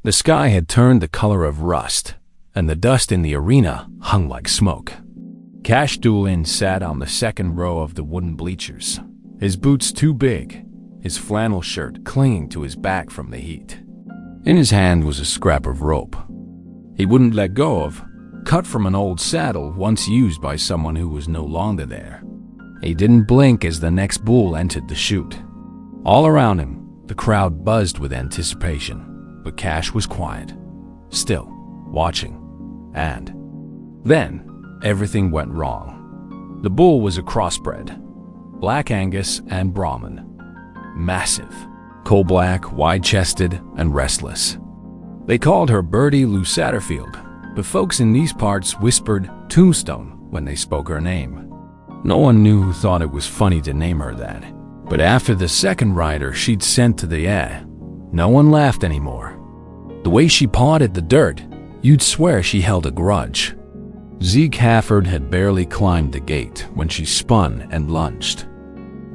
The sky had turned the color of rust, and the dust in the arena hung like smoke. Cash Doolin sat on the second row of the wooden bleachers, his boots too big, his flannel shirt clinging to his back from the heat. In his hand was a scrap of rope he wouldn't let go of, cut from an old saddle once used by someone who was no longer there. He didn't blink as the next bull entered the chute. All around him, the crowd buzzed with anticipation, but Cash was quiet, still, watching. And then, everything went wrong. The bull was a crossbred, Black Angus and Brahman. Massive, coal-black, wide-chested, and restless. They called her Birdie Lou Satterfield, but folks in these parts whispered Tombstone when they spoke her name. No one knew who thought it was funny to name her that, but after the second rider she'd sent to the air, no one laughed anymore. The way she pawed at the dirt, you'd swear she held a grudge. Zeke Hafford had barely climbed the gate when she spun and lunged.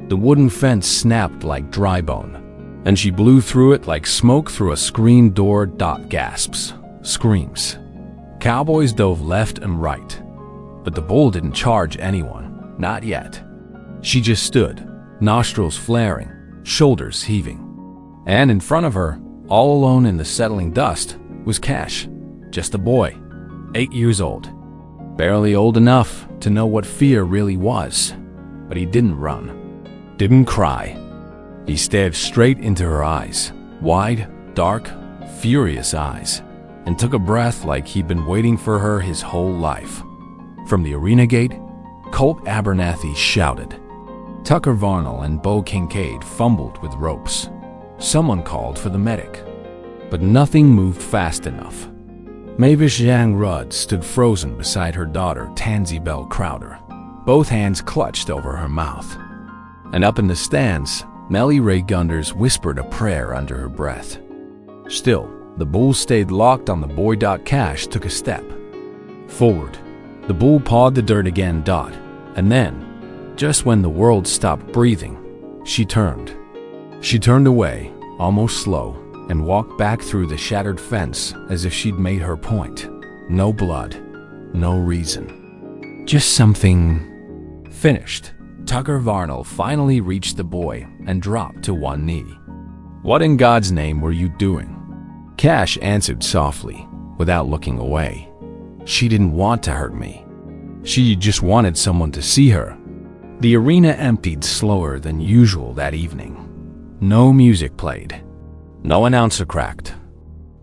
The wooden fence snapped like dry bone, and she blew through it like smoke through a screen door. Gasps, screams. Cowboys dove left and right, but the bull didn't charge anyone, not yet. She just stood, nostrils flaring, shoulders heaving. And in front of her, all alone in the settling dust, was Cash, just a boy, 8 years old. Barely old enough to know what fear really was, but he didn't run, didn't cry. He stared straight into her eyes, wide, dark, furious eyes, and took a breath like he'd been waiting for her his whole life. From the arena gate, Colt Abernathy shouted. Tucker Varnell and Bo Kincaid fumbled with ropes. Someone called for the medic, but nothing moved fast enough. Mavis Yang Rudd stood frozen beside her daughter, Tansy Bell Crowder, both hands clutched over her mouth. And up in the stands, Melly Ray Gunders whispered a prayer under her breath. Still, the bull stayed locked on the boy. Cash took a step forward. The bull pawed the dirt again. And then, just when the world stopped breathing, she turned. She turned away, almost slow, and walked back through the shattered fence as if she'd made her point. No blood, no reason. Just something finished. Tucker Varnell finally reached the boy and dropped to one knee. "What in God's name were you doing?" Cash answered softly, without looking away. "She didn't want to hurt me. She just wanted someone to see her." The arena emptied slower than usual that evening. No music played. No announcer cracked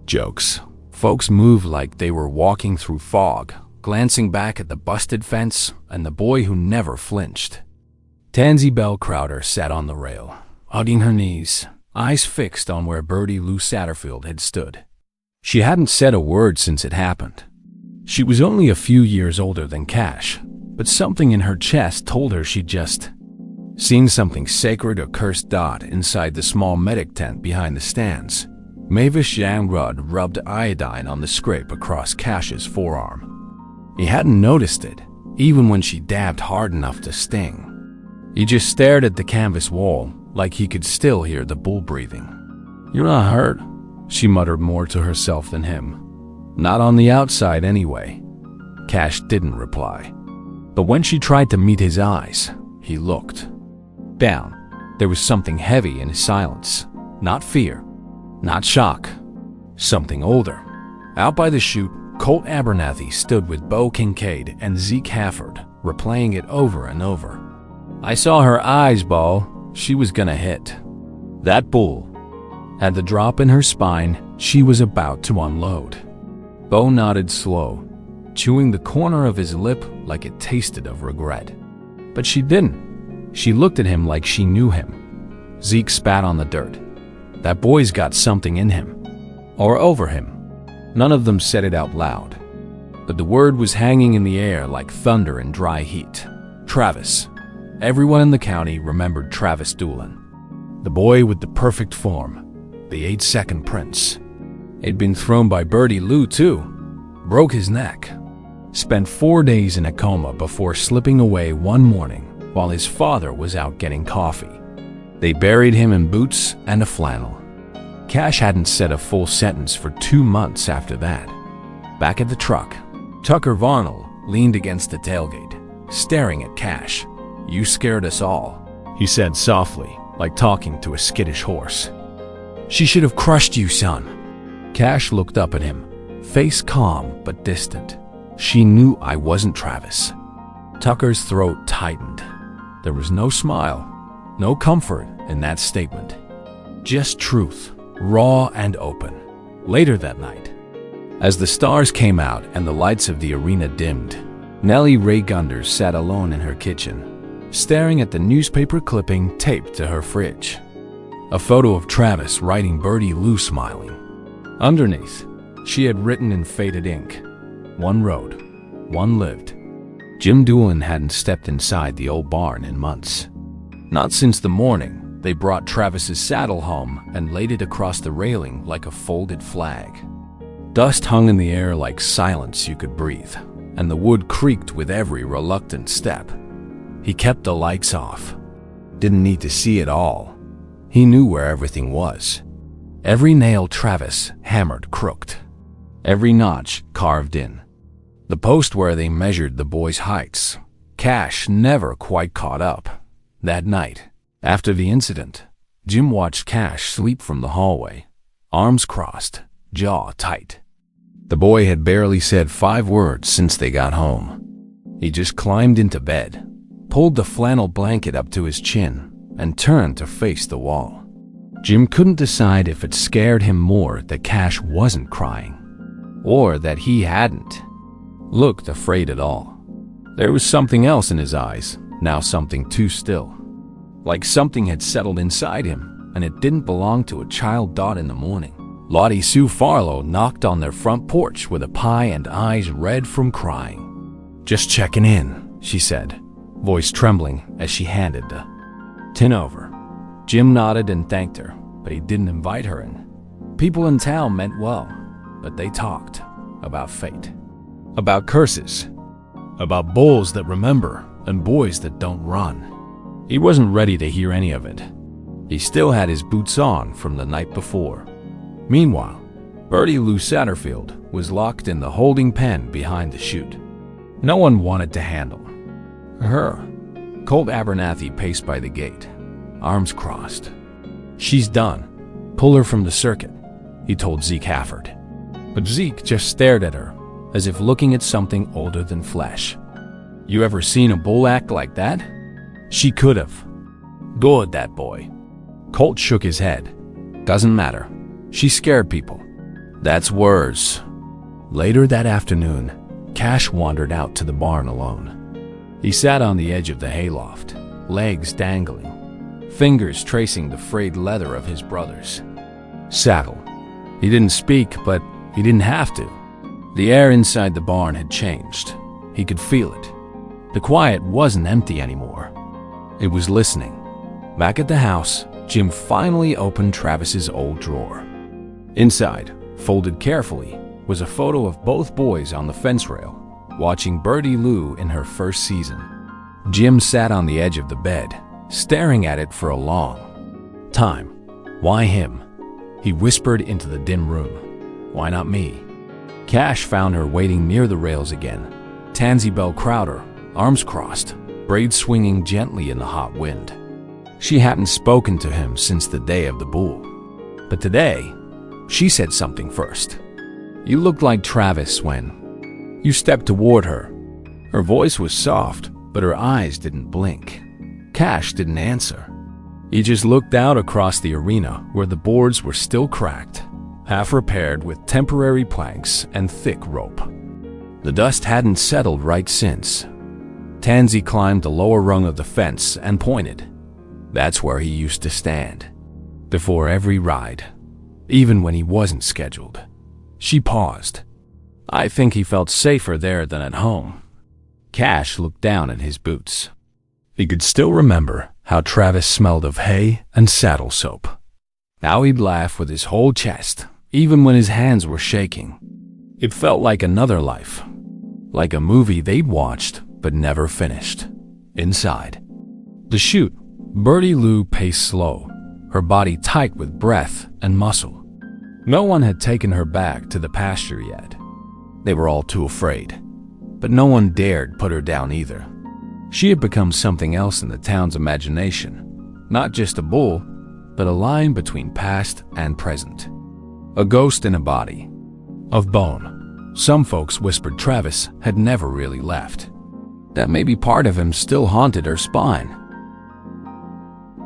jokes. Folks moved like they were walking through fog, glancing back at the busted fence and the boy who never flinched. Tansy Bell Crowder sat on the rail, hugging her knees, eyes fixed on where Birdie Lou Satterfield had stood. She hadn't said a word since it happened. She was only a few years older than Cash, but something in her chest told her she'd just seen something sacred or cursed. Inside the small medic tent behind the stands, Mavis Yang Rudd rubbed iodine on the scrape across Cash's forearm. He hadn't noticed it, even when she dabbed hard enough to sting. He just stared at the canvas wall, like he could still hear the bull breathing. "You're not hurt," she muttered more to herself than him. "Not on the outside, anyway." Cash didn't reply. But when she tried to meet his eyes, he looked down. There was something heavy in his silence. Not fear, not shock. Something older. Out by the chute, Colt Abernathy stood with Bo Kincaid and Zeke Hafford, replaying it over and over. "I saw her eyes, Bo. She was gonna hit. That bull." At the drop in her spine, she was about to unload. Bo nodded slow, chewing the corner of his lip like it tasted of regret. But she didn't. She looked at him like she knew him. Zeke spat on the dirt. "That boy's got something in him. Or over him." None of them said it out loud, but the word was hanging in the air like thunder in dry heat. Travis. Everyone in the county remembered Travis Doolin. The boy with the perfect form. The 8-second prince. He'd been thrown by Birdie Lou, too. Broke his neck. Spent 4 days in a coma before slipping away one morning while his father was out getting coffee. They buried him in boots and a flannel. Cash hadn't said a full sentence for 2 months after that. Back at the truck, Tucker Varnell leaned against the tailgate, staring at Cash. "You scared us all," he said softly, like talking to a skittish horse. "She should have crushed you, son." Cash looked up at him, face calm but distant. "She knew I wasn't Travis." Tucker's throat tightened. There was no smile, no comfort in that statement. Just truth, raw and open. Later that night, as the stars came out and the lights of the arena dimmed, Nellie Ray Gunders sat alone in her kitchen, staring at the newspaper clipping taped to her fridge. A photo of Travis riding Birdie Lou smiling. Underneath, she had written in faded ink, "One rode, one lived." Jim Doolin hadn't stepped inside the old barn in months. Not since the morning they brought Travis's saddle home and laid it across the railing like a folded flag. Dust hung in the air like silence you could breathe, and the wood creaked with every reluctant step. He kept the lights off. Didn't need to see it all. He knew where everything was. Every nail Travis hammered crooked. Every notch carved in. The post where they measured the boys' heights. Cash never quite caught up. That night, after the incident, Jim watched Cash sleep from the hallway, arms crossed, jaw tight. The boy had barely said 5 words since they got home. He just climbed into bed, pulled the flannel blanket up to his chin, and turned to face the wall. Jim couldn't decide if it scared him more that Cash wasn't crying, or that he hadn't looked afraid at all. There was something else in his eyes, now something too still. Like something had settled inside him, and it didn't belong to a child dot in the morning. Lottie Sue Farlow knocked on their front porch with a pie and eyes red from crying. "Just checking in," she said, voice trembling as she handed the tin over. Jim nodded and thanked her, but he didn't invite her in. People in town meant well, but they talked about fate, about curses, about bulls that remember and boys that don't run. He wasn't ready to hear any of it. He still had his boots on from the night before. Meanwhile, Birdie Lou Satterfield was locked in the holding pen behind the chute. No one wanted to handle her. Colt Abernathy paced by the gate, arms crossed. "She's done. Pull her from the circuit," he told Zeke Hafford. But Zeke just stared at her, as if looking at something older than flesh. "You ever seen a bull act like that? She could have. Good, that boy." Colt shook his head. "Doesn't matter. She scared people. That's worse." Later that afternoon, Cash wandered out to the barn alone. He sat on the edge of the hayloft, legs dangling, fingers tracing the frayed leather of his brother's saddle. He didn't speak, but he didn't have to. The air inside the barn had changed. He could feel it. The quiet wasn't empty anymore. It was listening. Back at the house, Jim finally opened Travis's old drawer. Inside, folded carefully, was a photo of both boys on the fence rail, watching Birdie Lou in her first season. Jim sat on the edge of the bed, staring at it for a long time. "Why him?" he whispered into the dim room. "Why not me?" Cash found her waiting near the rails again. Tansy Bell Crowder, arms crossed, braids swinging gently in the hot wind. She hadn't spoken to him since the day of the bull. But today, she said something first. "You looked like Travis when you stepped toward her." Her voice was soft, but her eyes didn't blink. Cash didn't answer. He just looked out across the arena where the boards were still cracked, half repaired with temporary planks and thick rope. The dust hadn't settled right since. Tansy climbed the lower rung of the fence and pointed. That's where he used to stand, before every ride, even when he wasn't scheduled. She paused. I think he felt safer there than at home. Cash looked down at his boots. He could still remember how Travis smelled of hay and saddle soap. How he'd laugh with his whole chest, even when his hands were shaking. It felt like another life, like a movie they'd watched but never finished. Inside the chute, Birdie Lou paced slow, her body tight with breath and muscle. No one had taken her back to the pasture yet. They were all too afraid, but no one dared put her down either. She had become something else in the town's imagination, not just a bull, but a line between past and present. A ghost in a body of bone. Some folks whispered Travis had never really left, that maybe part of him still haunted her spine.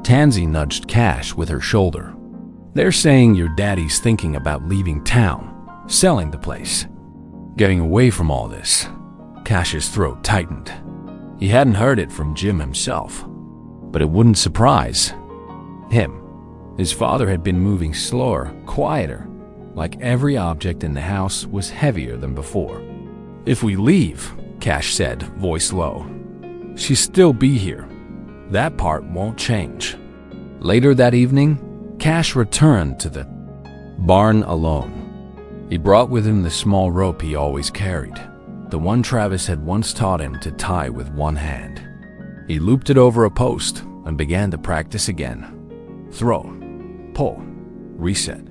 Tansy nudged Cash with her shoulder. "They're saying your daddy's thinking about leaving town, selling the place, getting away from all this." Cash's throat tightened. He hadn't heard it from Jim himself, but it wouldn't surprise him. His father had been moving slower, quieter, like every object in the house was heavier than before. "If we leave," Cash said, voice low, "she'll still be here. That part won't change." Later that evening, Cash returned to the barn alone. He brought with him the small rope he always carried, the one Travis had once taught him to tie with one hand. He looped it over a post and began to practice again. Throw, pull, reset.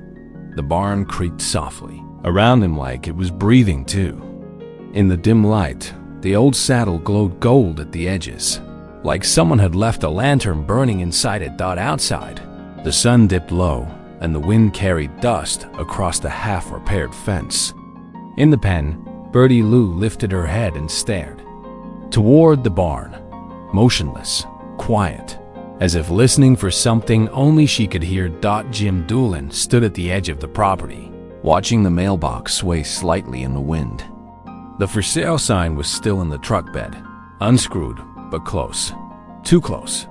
The barn creaked softly around him like it was breathing too. In the dim light, the old saddle glowed gold at the edges, like someone had left a lantern burning inside it. Outside, the sun dipped low and the wind carried dust across the half-repaired fence. In the pen, Birdie Lou lifted her head and stared toward the barn, motionless, quiet, as if listening for something only she could hear. Jim Doolin stood at the edge of the property, watching the mailbox sway slightly in the wind. The for sale sign was still in the truck bed, unscrewed, but close. Too close.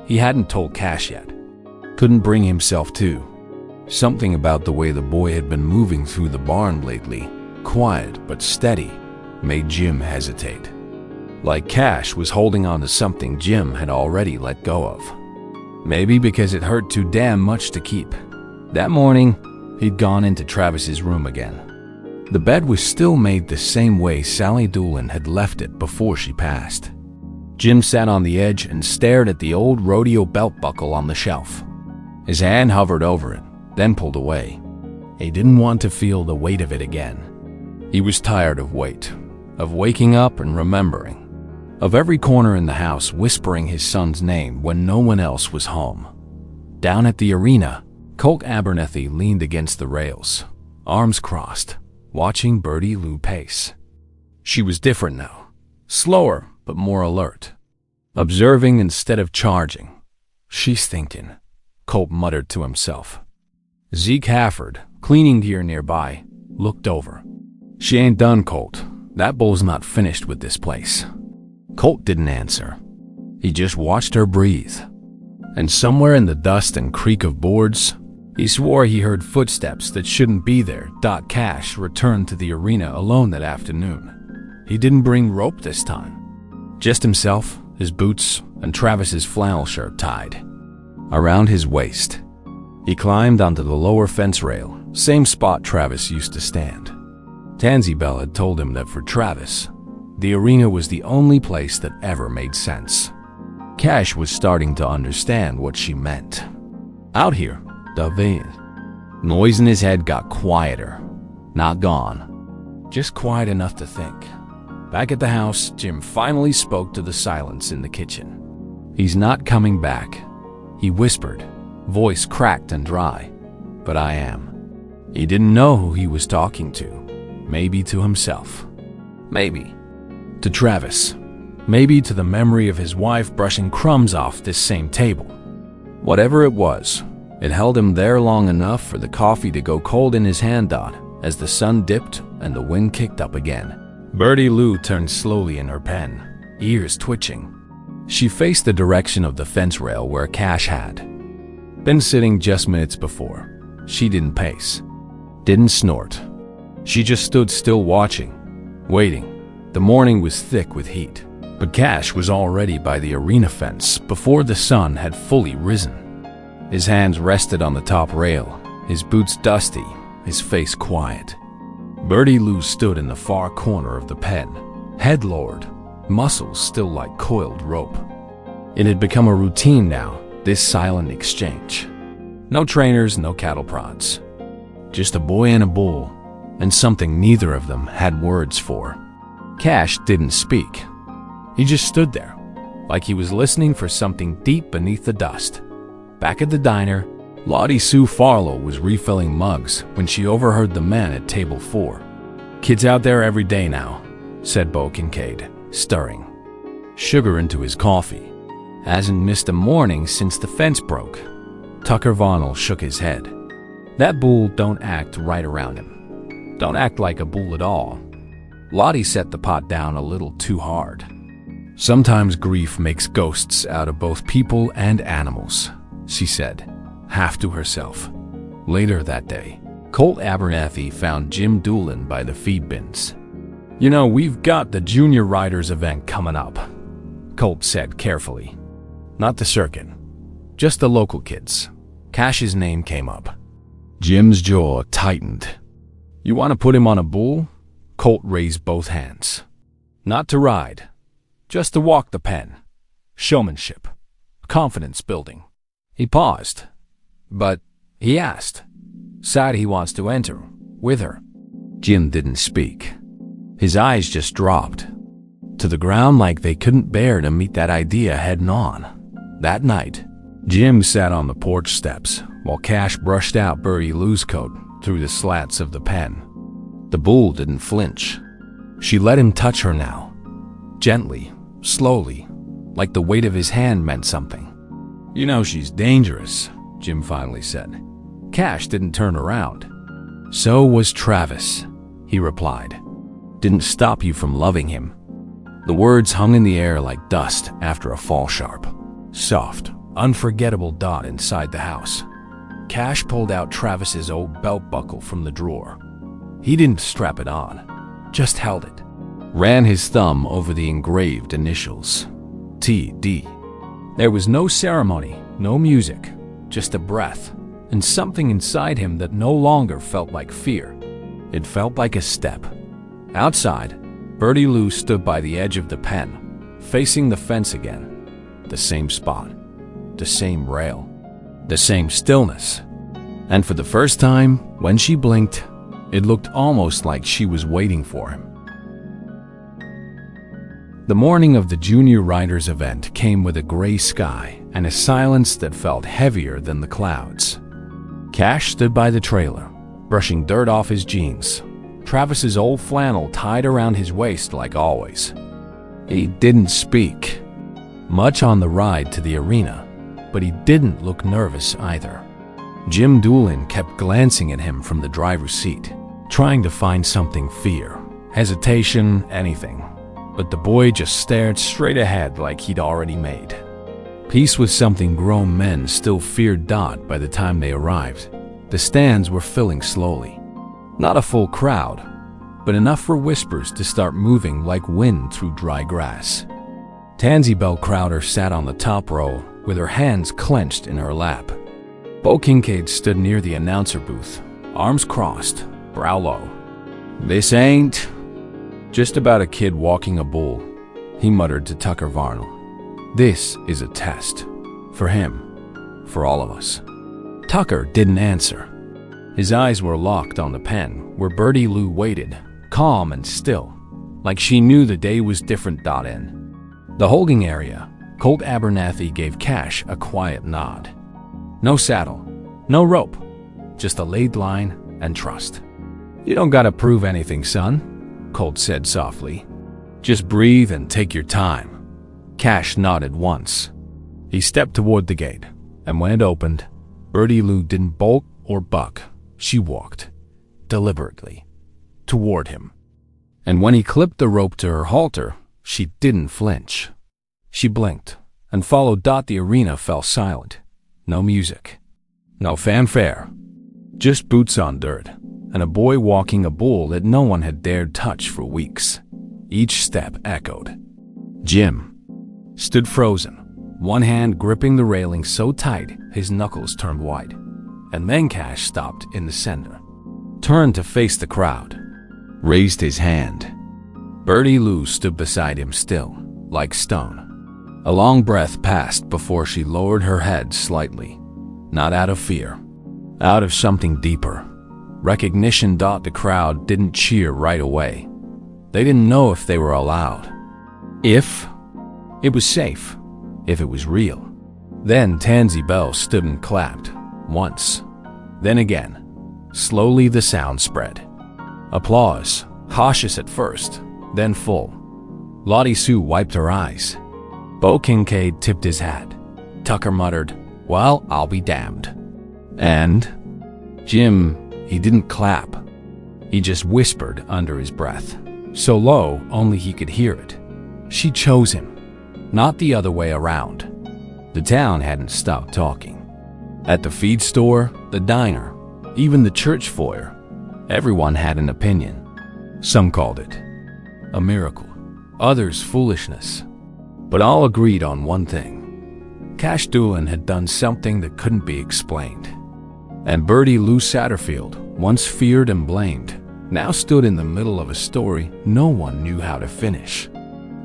He hadn't told Cash yet. Couldn't bring himself to. Something about the way the boy had been moving through the barn lately, quiet but steady, made Jim hesitate. Like Cash was holding on to something Jim had already let go of. Maybe because it hurt too damn much to keep. That morning, he'd gone into Travis's room again. The bed was still made the same way Sally Doolin had left it before she passed. Jim sat on the edge and stared at the old rodeo belt buckle on the shelf. His hand hovered over it, then pulled away. He didn't want to feel the weight of it again. He was tired of waking up and remembering, of every corner in the house whispering his son's name when no one else was home. Down at the arena, Colt Abernethy leaned against the rails, arms crossed, watching Birdie Lou pace. She was different now, slower but more alert, observing instead of charging. "She's thinking," Colt muttered to himself. Zeke Hafford, cleaning gear nearby, looked over. "She ain't done, Colt. That bull's not finished with this place." Colt didn't answer. He just watched her breathe. And somewhere in the dust and creak of boards, he swore he heard footsteps that shouldn't be there. Cash returned to the arena alone that afternoon. He didn't bring rope this time. Just himself, his boots, and Travis's flannel shirt tied around his waist. He climbed onto the lower fence rail, same spot Travis used to stand. Tansy Bell had told him that for Travis, the arena was the only place that ever made sense. Cash was starting to understand what she meant. Out here, the noise in his head got quieter. Not gone, just quiet enough to think. Back at the house, Jim finally spoke to the silence in the kitchen. "He's not coming back," he whispered, voice cracked and dry. "But I am." He didn't know who he was talking to. Maybe to himself. Maybe to Travis. Maybe to the memory of his wife brushing crumbs off this same table. Whatever it was, it held him there long enough for the coffee to go cold in his hand as the sun dipped and the wind kicked up again. Birdie Lou turned slowly in her pen, ears twitching. She faced the direction of the fence rail where Cash had been sitting just minutes before. She didn't pace, didn't snort. She just stood still watching, waiting. The morning was thick with heat, but Cash was already by the arena fence before the sun had fully risen. His hands rested on the top rail, his boots dusty, his face quiet. Birdie Lou stood in the far corner of the pen, head lowered, muscles still like coiled rope. It had become a routine now, this silent exchange. No trainers, no cattle prods. Just a boy and a bull, and something neither of them had words for. Cash didn't speak. He just stood there, like he was listening for something deep beneath the dust. Back at the diner, Lottie Sue Farlow was refilling mugs when she overheard the men at table 4. "Kids out there every day now," said Bo Kincaid, stirring sugar into his coffee. "Hasn't missed a morning since the fence broke." Tucker Varnell shook his head. "That bull don't act right around him. Don't act like a bull at all." Lottie set the pot down a little too hard. "Sometimes grief makes ghosts out of both people and animals," she said, half to herself. Later that day, Colt Abernathy found Jim Doolin by the feed bins. "You know, we've got the Junior Riders event coming up," Colt said carefully. "Not the circuit, just the local kids." Cash's name came up. Jim's jaw tightened. "You want to put him on a bull?" Colt raised both hands. "Not to ride, just to walk the pen. Showmanship, confidence building." He paused. "But," he asked, "side he wants to enter, with her." Jim didn't speak. His eyes just dropped to the ground like they couldn't bear to meet that idea head-on. That night, Jim sat on the porch steps while Cash brushed out Birdie Lou's coat through the slats of the pen. The bull didn't flinch. She let him touch her now, gently, slowly, like the weight of his hand meant something. "You know she's dangerous," Jim finally said. Cash didn't turn around. "So was Travis," he replied. "Didn't stop you from loving him." The words hung in the air like dust after a fall sharp. Soft, unforgettable dot inside the house. Cash pulled out Travis's old belt buckle from the drawer. He didn't strap it on, just held it. Ran his thumb over the engraved initials. T.D. There was no ceremony, no music, just a breath, and something inside him that no longer felt like fear. It felt like a step. Outside, Birdie Lou stood by the edge of the pen, facing the fence again. The same spot, the same rail, the same stillness. And for the first time, when she blinked, it looked almost like she was waiting for him. The morning of the Junior Riders event came with a gray sky and a silence that felt heavier than the clouds. Cash stood by the trailer, brushing dirt off his jeans, Travis's old flannel tied around his waist like always. He didn't speak much on the ride to the arena, but he didn't look nervous either. Jim Doolin kept glancing at him from the driver's seat, trying to find something: fear, hesitation, anything. But the boy just stared straight ahead like he'd already made peace with something grown men still feared. By the time they arrived, the stands were filling slowly. Not a full crowd, but enough for whispers to start moving like wind through dry grass. Tansy Bell Crowder sat on the top row with her hands clenched in her lap. Bo Kincaid stood near the announcer booth, arms crossed, brow low. "This ain't just about a kid walking a bull," he muttered to Tucker Varnell. "This is a test. For him. For all of us." Tucker didn't answer. His eyes were locked on the pen where Birdie Lou waited, calm and still, like she knew the day was different. In the holding area, Colt Abernathy gave Cash a quiet nod. No saddle, no rope, just a laid line and trust. "You don't gotta prove anything, son," Colt said softly. "Just breathe and take your time." Cash nodded once. He stepped toward the gate, and when it opened, Birdie Lou didn't bolt or buck. She walked, deliberately, toward him. And when he clipped the rope to her halter, she didn't flinch. She blinked and followed. The arena fell silent. No music, no fanfare, just boots on dirt, and a boy walking a bull that no one had dared touch for weeks. Each step echoed. Jim stood frozen, one hand gripping the railing so tight his knuckles turned white. And then Cash stopped in the center, turned to face the crowd, raised his hand. Birdie Lou stood beside him still, like stone. A long breath passed before she lowered her head slightly, not out of fear, out of something deeper. Recognition. The crowd didn't cheer right away. They didn't know if they were allowed, if it was safe, if it was real. Then Tansy Bell stood and clapped, once, then again. Slowly the sound spread. Applause, cautious at first, then full. Lottie Sue wiped her eyes. Bo Kincaid tipped his hat. Tucker muttered, "Well, I'll be damned." And Jim, he didn't clap. He just whispered under his breath, so low only he could hear it. She chose him, not the other way around. The town hadn't stopped talking. At the feed store, the diner, even the church foyer, everyone had an opinion. Some called it a miracle, others foolishness. But all agreed on one thing. Cash Doolin had done something that couldn't be explained. And Bertie Lou Satterfield, once feared and blamed, now stood in the middle of a story no one knew how to finish.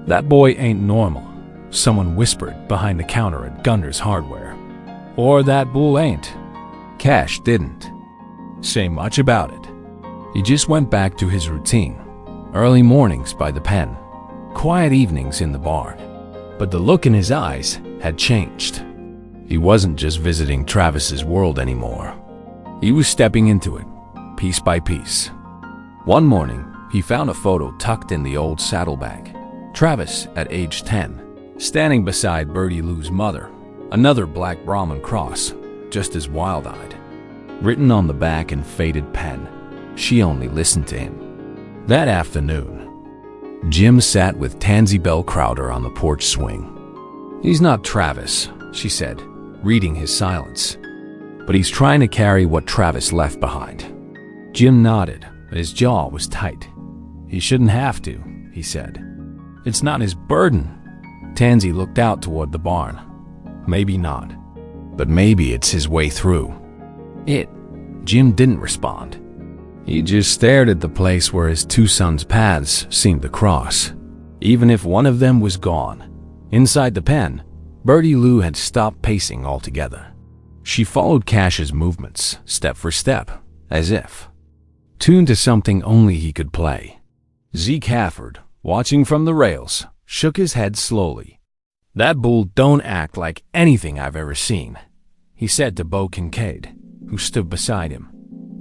"That boy ain't normal," someone whispered behind the counter at Gunder's Hardware. Or "that bull ain't." Cash didn't say much about it. He just went back to his routine. Early mornings by the pen, quiet evenings in the barn. But the look in his eyes had changed. He wasn't just visiting Travis's world anymore. He was stepping into it, piece by piece. One morning, he found a photo tucked in the old saddlebag. Travis, at age 10, standing beside Bertie Lou's mother, another black Brahmin cross, just as wild-eyed. Written on the back in faded pen, she only listened to him. That afternoon, Jim sat with Tansy Bell Crowder on the porch swing. "He's not Travis," she said, reading his silence. "But he's trying to carry what Travis left behind." Jim nodded, but his jaw was tight. "He shouldn't have to," he said. "It's not his burden." Tansy looked out toward the barn. "Maybe not, but maybe it's his way through." Jim didn't respond. He just stared at the place where his two sons' paths seemed to cross. Even if one of them was gone, inside the pen, Bertie Lou had stopped pacing altogether. She followed Cash's movements, step for step, as if tuned to something only he could play. Zeke Hafford, watching from the rails, shook his head slowly. "That bull don't act like anything I've ever seen," he said to Bo Kincaid, who stood beside him.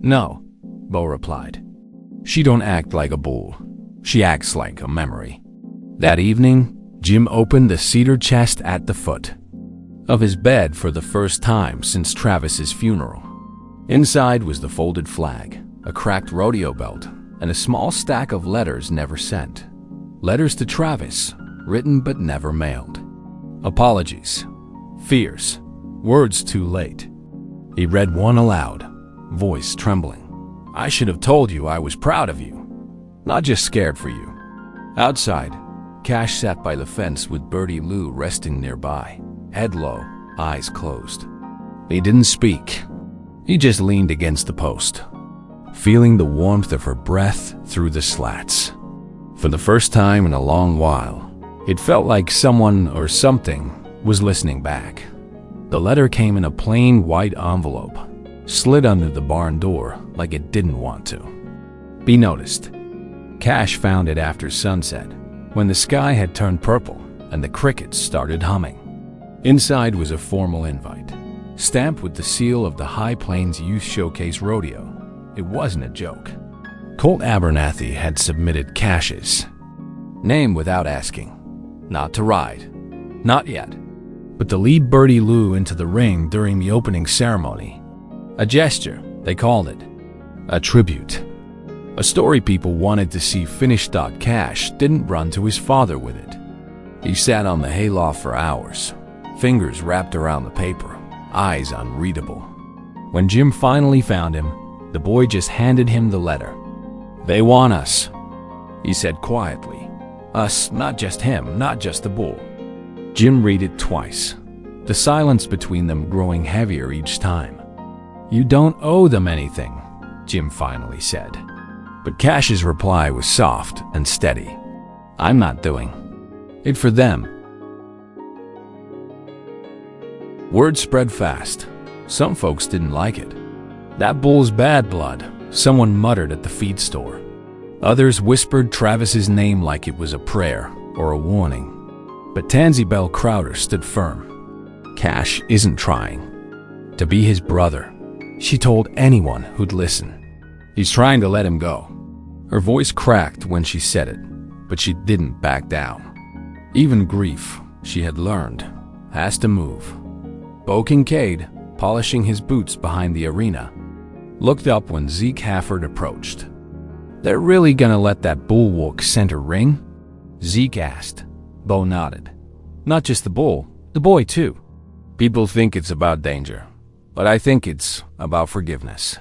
"No," Bo replied. "She don't act like a bull. She acts like a memory." That evening, Jim opened the cedar chest at the foot of his bed for the first time since Travis's funeral. Inside was the folded flag, a cracked rodeo belt, and a small stack of letters never sent. Letters to Travis, written but never mailed. Apologies, fears, words too late. He read one aloud, voice trembling. "I should have told you I was proud of you, not just scared for you." Outside, Cash sat by the fence with Bertie Lou resting nearby, head low, eyes closed. He didn't speak. He just leaned against the post, feeling the warmth of her breath through the slats. For the first time in a long while, it felt like someone or something was listening back. The letter came in a plain white envelope, slid under the barn door like it didn't want to be noticed. Cash found it after sunset, when the sky had turned purple and the crickets started humming. Inside was a formal invite, stamped with the seal of the High Plains Youth Showcase Rodeo. It wasn't a joke. Colt Abernathy had submitted Cash's name without asking. Not to ride. Not yet. But to lead Bertie Lou into the ring during the opening ceremony. A gesture, they called it. A tribute. A story people wanted to see finished. Cash didn't run to his father with it. He sat on the hayloft for hours, fingers wrapped around the paper, eyes unreadable. When Jim finally found him, the boy just handed him the letter. "They want us," he said quietly. "Us, not just him, not just the bull." Jim read it twice, the silence between them growing heavier each time. "You don't owe them anything," Jim finally said. But Cash's reply was soft and steady. "I'm not doing it for them." Word spread fast. Some folks didn't like it. "That bull's bad blood," someone muttered at the feed store. Others whispered Travis's name like it was a prayer or a warning. But Tansy Bell Crowder stood firm. Cash isn't trying to be his brother, she told anyone who'd listen. He's trying to let him go. Her voice cracked when she said it, but she didn't back down. Even grief, she had learned, has to move. Bo Kincaid, polishing his boots behind the arena, looked up when Zeke Hafford approached. "They're really gonna let that bull walk center ring?" Zeke asked. Bo nodded. "Not just the bull, the boy too. People think it's about danger, but I think it's about forgiveness."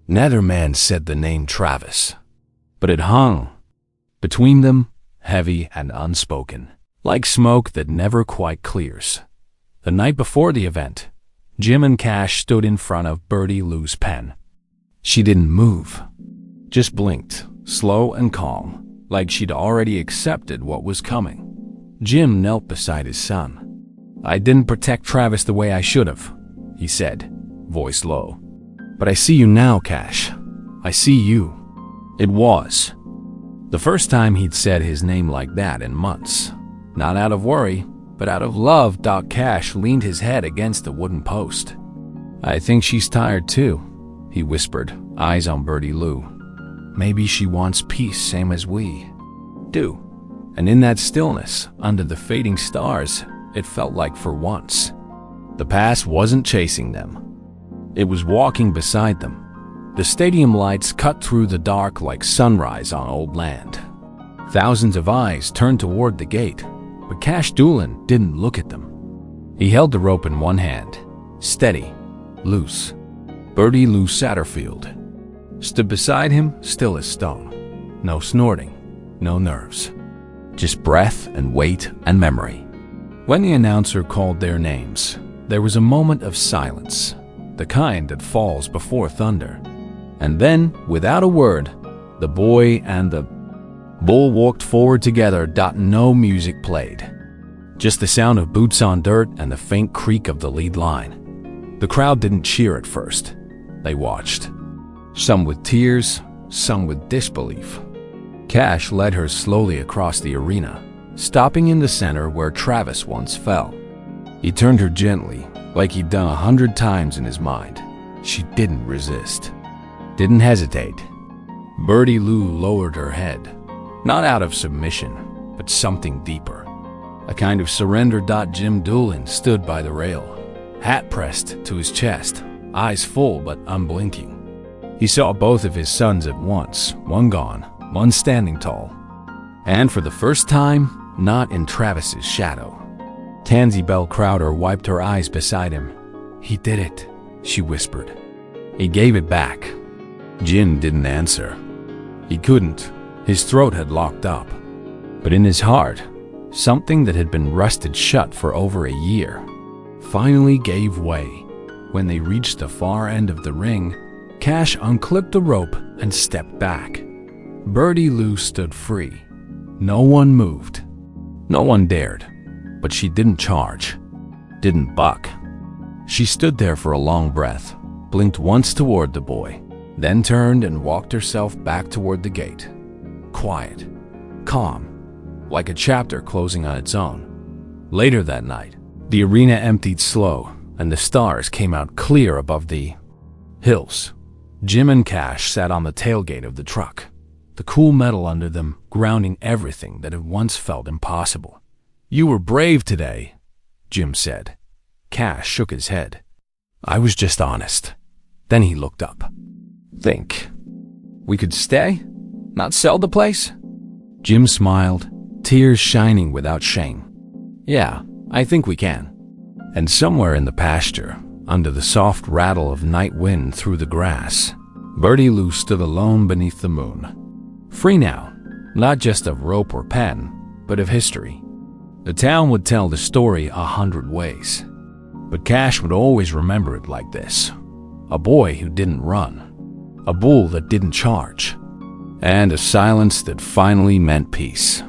Neither man said the name Travis, but it hung between them, heavy and unspoken, like smoke that never quite clears. The night before the event, Jim and Cash stood in front of Birdie Lou's pen. She didn't move, just blinked, slow and calm, like she'd already accepted what was coming. Jim knelt beside his son. "I didn't protect Travis the way I should have," he said, voice low. "But I see you now, Cash. I see you." It was the first time he'd said his name like that in months. Not out of worry, but out of love. Doc Cash leaned his head against the wooden post. "I think she's tired too," he whispered, eyes on Birdie Lou. "Maybe she wants peace same as we do." And in that stillness, under the fading stars, it felt like for once, the past wasn't chasing them. It was walking beside them. The stadium lights cut through the dark like sunrise on old land. Thousands of eyes turned toward the gate, but Cash Doolin didn't look at them. He held the rope in one hand, steady, loose. Birdie Lou Satterfield stood beside him, still as stone. No snorting, no nerves. Just breath and weight and memory. When the announcer called their names, there was a moment of silence, the kind that falls before thunder. And then, without a word, the boy and the bull walked forward together. No music played. Just the sound of boots on dirt and the faint creak of the lead line. The crowd didn't cheer at first. They watched. Some with tears, some with disbelief. Cash led her slowly across the arena, stopping in the center where Travis once fell. He turned her gently, like he'd done 100 times in his mind. She didn't resist, didn't hesitate. Birdie Lou lowered her head, not out of submission, but something deeper. A kind of surrender. Jim Doolin stood by the rail, hat pressed to his chest, eyes full but unblinking. He saw both of his sons at once, one gone, one standing tall. And for the first time, not in Travis's shadow. Tansy Bell Crowder wiped her eyes beside him. "He did it," she whispered. He gave it back. Jim didn't answer. He couldn't. His throat had locked up. But in his heart, something that had been rusted shut for over a year finally gave way. When they reached the far end of the ring, Cash unclipped the rope and stepped back. Birdie Lou stood free. No one moved. No one dared. But she didn't charge, didn't buck. She stood there for a long breath, blinked once toward the boy, then turned and walked herself back toward the gate. Quiet, calm, like a chapter closing on its own. Later that night, the arena emptied slow, and the stars came out clear above the hills. Jim and Cash sat on the tailgate of the truck, the cool metal under them grounding everything that had once felt impossible. "You were brave today," Jim said. Cash shook his head. "I was just honest." Then he looked up. "Think we could stay? Not sell the place?" Jim smiled, tears shining without shame. "Yeah, I think we can." And somewhere in the pasture, under the soft rattle of night wind through the grass, Birdie Lou stood alone beneath the moon. Free now, not just of rope or pen, but of history. The town would tell the story 100 ways, but Cash would always remember it like this. A boy who didn't run, a bull that didn't charge, and a silence that finally meant peace.